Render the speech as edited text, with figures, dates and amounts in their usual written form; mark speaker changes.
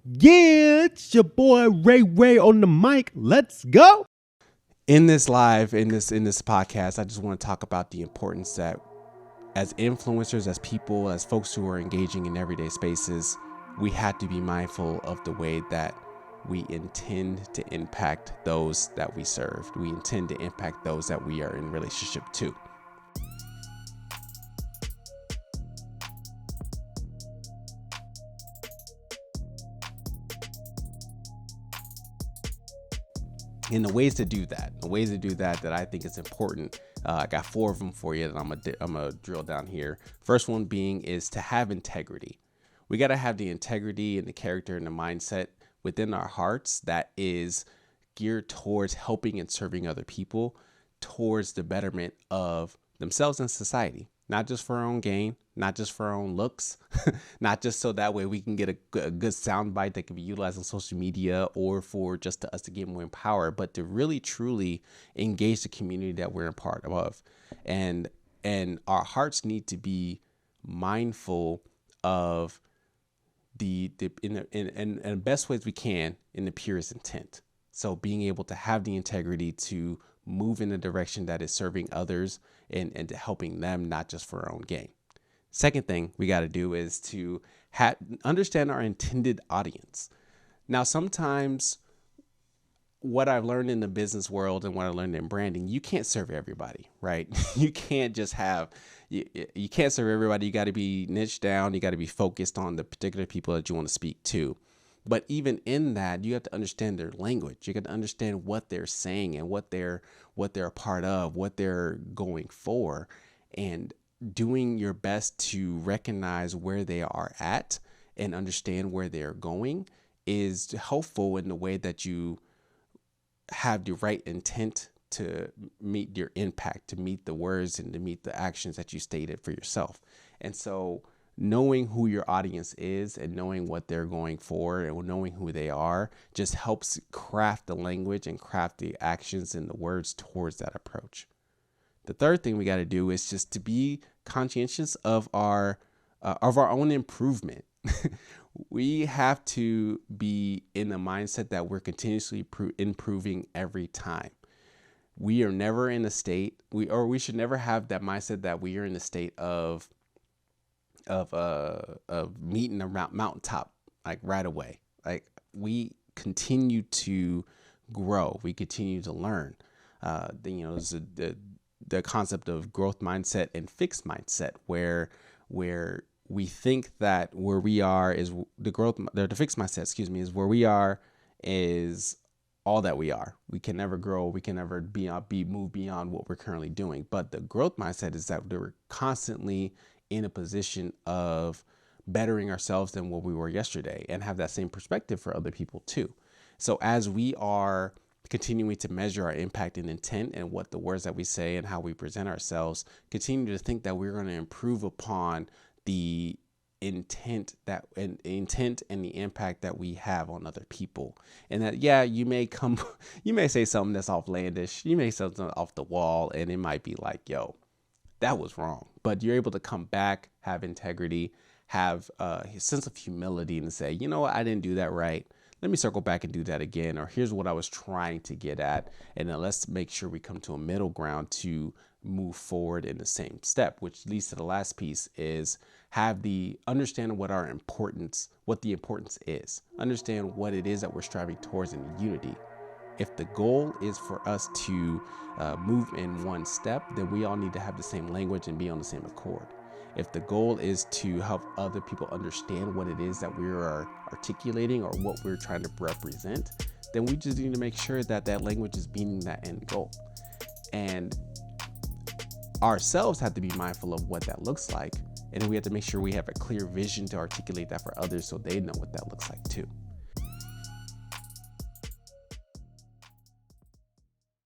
Speaker 1: Yeah, it's your boy Ray on the mic. Let's go.
Speaker 2: In this podcast, I just want to talk about the importance that as influencers, as people, as folks who are engaging in everyday spaces, we have to be mindful of the way that we intend to impact those that we serve. We intend to impact those that we are in relationship to. And the ways to do that that I think is important, I got 4 of them for you that I'm gonna drill down here. First one being is to have integrity. We got to have the integrity and the character and the mindset within our hearts that is geared towards helping and serving other people towards the betterment of themselves and society, not just for our own gain, not just for our own looks, not just so that way we can get a good soundbite that can be utilized on social media or for just us to get more empowered, but to really truly engage the community that we're a part of. And our hearts need to be mindful of in the best ways we can in the purest intent. So being able to have the integrity to move in a direction that is serving others and to helping them, not just for our own gain. Second thing we got to do is to understand our intended audience. Now, sometimes what I've learned in the business world and what I learned in branding, you can't serve everybody, right? You can't just you can't serve everybody. You got to be niched down. You got to be focused on the particular people that you want to speak to. But even in that, you have to understand their language. You got to understand what they're saying and what they're a part of, what they're going for, and doing your best to recognize where they are at and understand where they're going is helpful in the way that you have the right intent to meet your impact, to meet the words and to meet the actions that you stated for yourself. And so knowing who your audience is and knowing what they're going for and knowing who they are just helps craft the language and craft the actions and the words towards that approach. The third thing we got to do is just to be conscientious of our own improvement. We have to be in the mindset that we're continuously improving every time. We are never in a state, we should never have that mindset that we are in a state of meeting a mountaintop like right away. Like we continue to grow, we continue to learn. There's the concept of growth mindset and fixed mindset, where we think that where we are is the fixed mindset, is where we are is all that we are. We can never grow. We can never move beyond what we're currently doing. But the growth mindset is that we're constantly in a position of bettering ourselves than what we were yesterday and have that same perspective for other people too. So as we are continuing to measure our impact and intent and what the words that we say and how we present ourselves, continue to think that we're going to improve upon the intent and the impact that we have on other people. And that, you may say something that's outlandish, you may say something off the wall, and it might be like, yo, that was wrong. But you're able to come back, have integrity, have a sense of humility and say, you know what, I didn't do that right. Let me circle back and do that again. Or here's what I was trying to get at. And then let's make sure we come to a middle ground to move forward in the same step, which leads to the last piece is understand what the importance is. Understand what it is that we're striving towards in unity. If the goal is for us to move in one step, then we all need to have the same language and be on the same accord. If the goal is to help other people understand what it is that we are articulating or what we're trying to represent, then we just need to make sure that language is meeting that end goal. And ourselves have to be mindful of what that looks like. And then we have to make sure we have a clear vision to articulate that for others so they know what that looks like too.